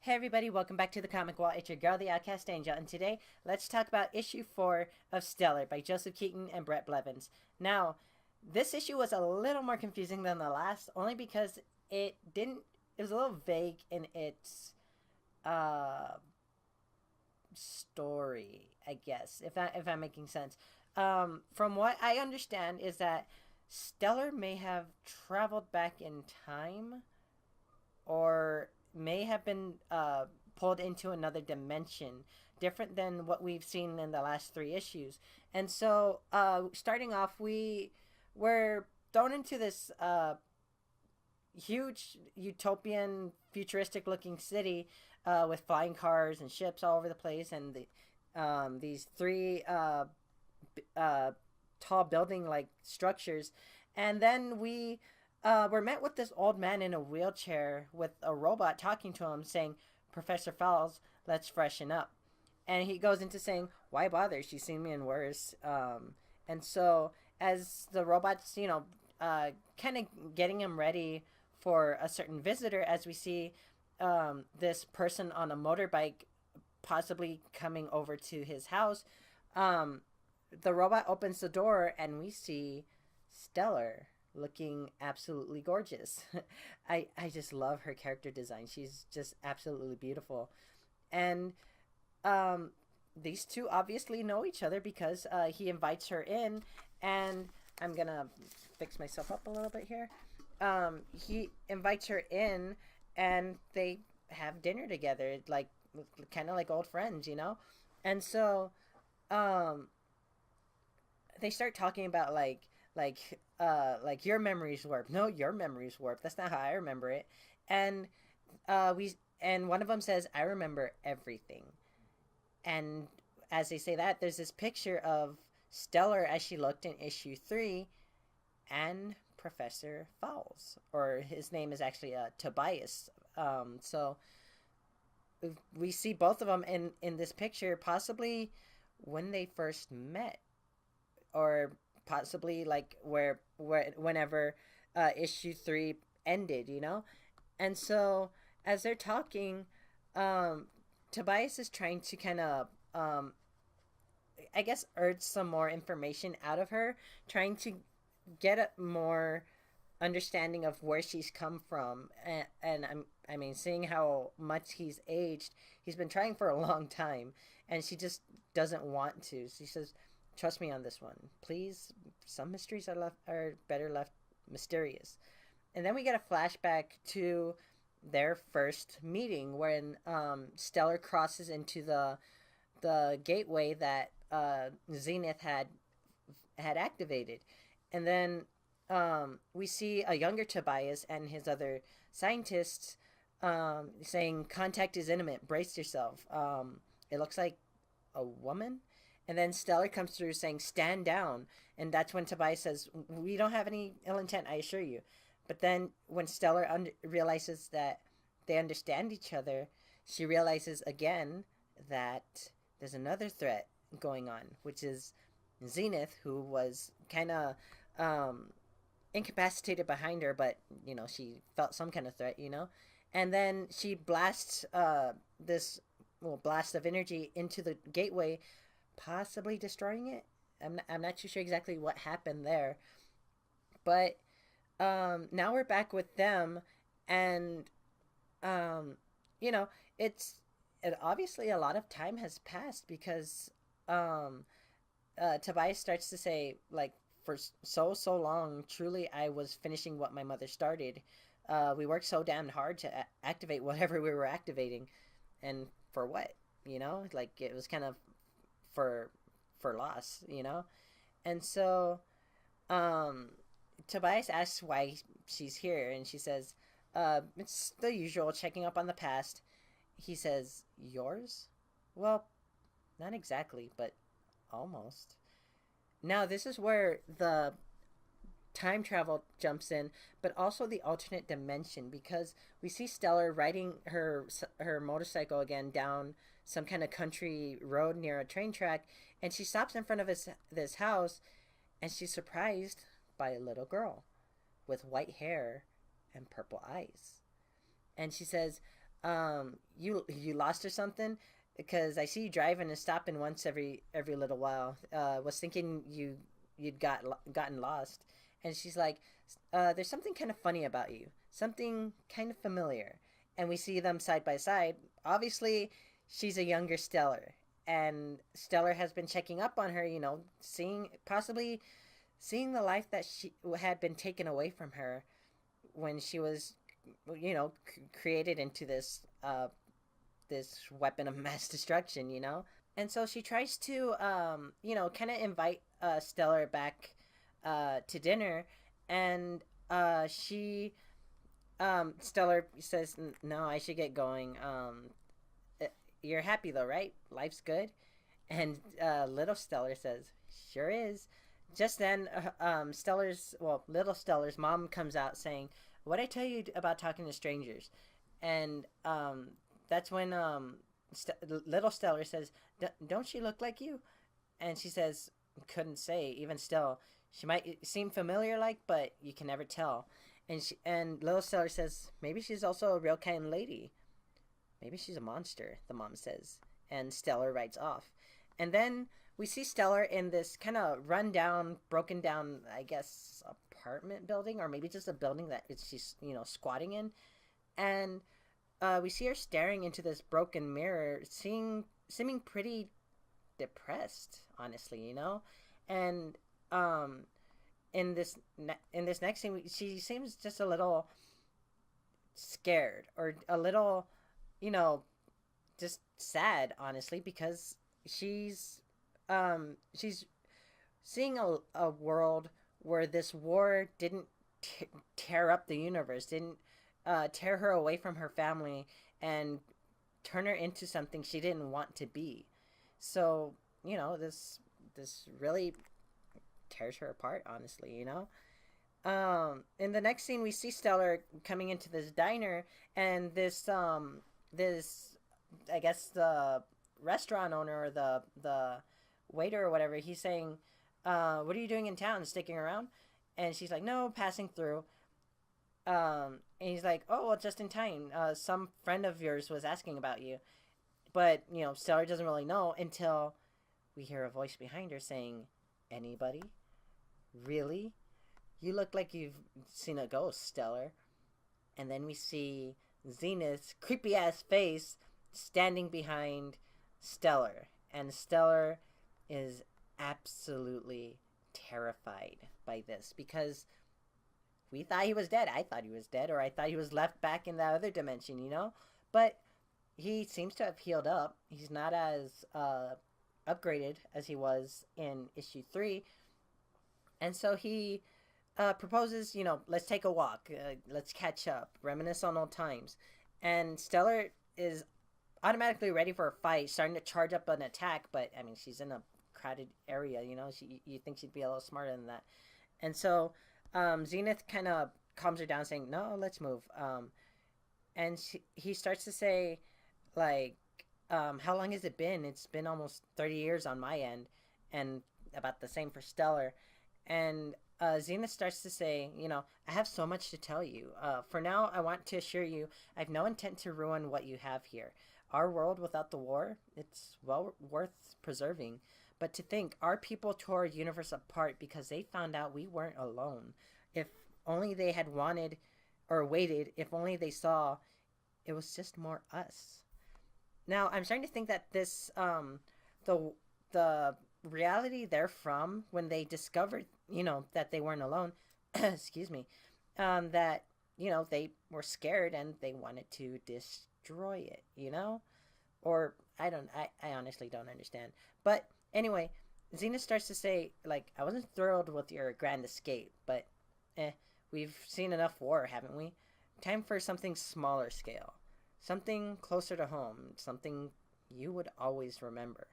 Hey everybody, welcome back to the Comic Wall. It's your girl, the Outcast Angel, and today let's talk about issue 4 of Stellar by Joseph Keatinge and Bret Blevins. Now, this issue was a little more confusing than the last, only because it was a little vague in its uh, story, I guess, if I'm making sense. From what I understand is that Stellar may have traveled back in time or may have been pulled into another dimension, different than what we've seen in the last three issues. And so, starting off, we were thrown into this huge utopian, futuristic looking city with flying cars and ships all over the place, and these three uh, tall building like structures. And then we're met with this old man in a wheelchair with a robot talking to him, saying, "Professor Fowles, let's freshen up." And he goes into saying, "Why bother? She's seen me in worse." And so, as the robot's, kind of getting him ready for a certain visitor, as we see this person on a motorbike possibly coming over to his house, um, the robot opens the door and we see Stellar looking absolutely gorgeous. I just love her character design. She's just absolutely beautiful. And um, these two obviously know each other because he invites her in, and I'm gonna fix myself up a little bit here. He invites her in, and they have dinner together, like kind of like old friends, you know. And so um, they start talking about like your memory's warped. No, your memory's warped. That's not how I remember it. And we and one of them says, "I remember everything." And as they say that, there's this picture of Stellar as she looked in issue 3 and Professor Fowles, or his name is actually Tobias. So we see both of them in this picture, possibly when they first met, or possibly like where whenever issue 3 ended, you know. And so as they're talking, um, Tobias is trying to kind of I guess urge some more information out of her, trying to get a more understanding of where she's come from. And I mean, seeing how much he's aged, he's been trying for a long time, and she just doesn't want to. She says, "Trust me on this one, please. Some mysteries are better left mysterious." And then we get a flashback to their first meeting when Stellar crosses into the gateway that Zenith had activated. And then we see a younger Tobias and his other scientists saying, "Contact is imminent. Brace yourself." It looks like a woman. And then Stellar comes through saying, "Stand down." And that's when Tobias says, "We don't have any ill intent, I assure you." But then when Stellar realizes that they understand each other, she realizes again that there's another threat going on, which is Zenith, who was kind of um, incapacitated behind her, but she felt some kind of threat, you know. And then she blasts this blast of energy into the gateway, possibly destroying it. I'm not too sure exactly what happened there, but now we're back with them, and um, you know, it's obviously a lot of time has passed because um, Tobias starts to say, like, for so long, truly I was finishing what my mother started. We worked so damn hard to activate whatever we were activating, and for what? Like, it was kind of for loss, you know. And so um, Tobias asks why she's here, and she says, "It's the usual, checking up on the past." He says, "Yours?" "Well, not exactly, but almost." Now, this is where the time travel jumps in, but also the alternate dimension, because we see Stellar riding her motorcycle again down some kind of country road near a train track, and she stops in front of this house, and she's surprised by a little girl with white hair and purple eyes. And she says, You lost or something? Because I see you driving and stopping once every little while. Was thinking you'd gotten lost." And she's like, "There's something kind of funny about you. Something kind of familiar." And we see them side by side. Obviously, she's a younger Stellar, and Stellar has been checking up on her. Seeing the life that she had been taken away from her when she was, created into this weapon of mass destruction. And so she tries to, kind of invite Stellar back to dinner, and Stellar says, "No, I should get going. You're happy though, right? Life's good." And little Stellar says, "Sure is." Just then, little Stellar's mom comes out saying, "What I tell you about talking to strangers?" And that's when little Stellar says, "Don't she look like you?" And she says, "Couldn't say. Even still, she might seem familiar, but you can never tell." And little Stellar says, "Maybe she's also a real kind lady. Maybe she's a monster," the mom says. And Stellar rides off. And then we see Stellar in this kind of rundown, broken down, I guess, apartment building, or maybe just a building that she's, squatting in. And we see her staring into this broken mirror, seeming pretty depressed, honestly. And in this next scene, she seems just a little scared, or a little, just sad, honestly, because she's seeing a world where this war didn't tear up the universe, didn't tear her away from her family and turn her into something she didn't want to be. So this really tears her apart, honestly. In the next scene, we see Stellar coming into this diner, and this I guess the restaurant owner, or the waiter or whatever, he's saying, "What are you doing in town? Sticking around?" And she's like, "No, passing through." And he's like, "Oh, well, just in time. Some friend of yours was asking about you." But Stellar doesn't really know until we hear a voice behind her saying, "Anybody? Really? You look like you've seen a ghost, Stellar." And then we see Zenith's creepy ass face standing behind Stellar, and Stellar is absolutely terrified by this, because we thought he was dead. I thought he was dead, or I thought he was left back in that other dimension. But he seems to have healed up. He's not as upgraded as he was in issue 3, and so he proposes, let's take a walk, let's catch up, reminisce on old times. And Stellar is automatically ready for a fight, starting to charge up an attack, but I mean, she's in a crowded area, you think she'd be a little smarter than that. And so Zenith kind of calms her down, saying, "No, let's move." And he starts to say, like, "How long has it been? It's been almost 30 years on my end," and about the same for Stellar. And Zenith starts to say, "I have so much to tell you. For now, I want to assure you, I have no intent to ruin what you have here. Our world without the war, it's well worth preserving. But to think, our people tore our universe apart because they found out we weren't alone. If only they had wanted or waited, if only they saw it was just more us." Now, I'm starting to think that this, the reality they're from, when they discovered, that they weren't alone, excuse me, that, they were scared and they wanted to destroy it, Or, I honestly don't understand. But anyway, Xena starts to say, like, "I wasn't thrilled with your grand escape, but, we've seen enough war, haven't we? Time for something smaller scale. Something closer to home. Something you would always remember."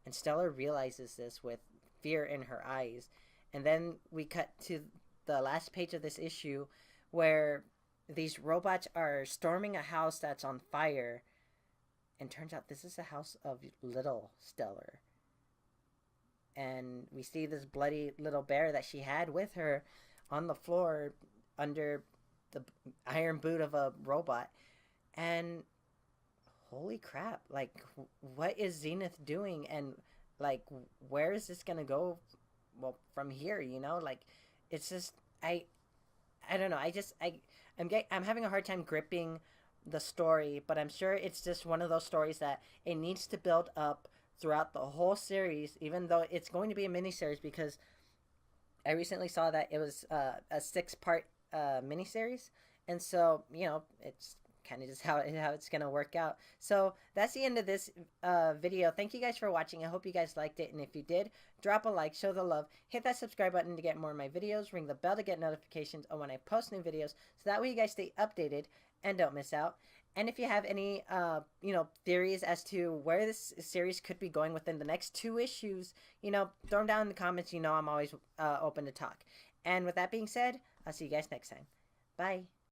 And Stella realizes this with fear in her eyes. And then we cut to the last page of this issue, where these robots are storming a house that's on fire. And turns out this is the house of little Stellar. And we see this bloody little bear that she had with her on the floor under the iron boot of a robot. And holy crap, like what is Zenith doing, and like where is this gonna go, well, from here, like it's just I don't know. I'm having a hard time gripping the story, but I'm sure it's just one of those stories that it needs to build up throughout the whole series, even though it's going to be a miniseries, because I recently saw that it was a 6-part miniseries, and so it's kind of just how it's gonna work out. So that's the end of this video. Thank you guys for watching. I hope you guys liked it, and if you did, drop a like, show the love, hit that subscribe button to get more of my videos, ring the bell to get notifications on when I post new videos, so that way you guys stay updated and don't miss out. And if you have any theories as to where this series could be going within the next 2 issues, throw them down in the comments. I'm always open to talk. And with that being said, I'll see you guys next time. Bye.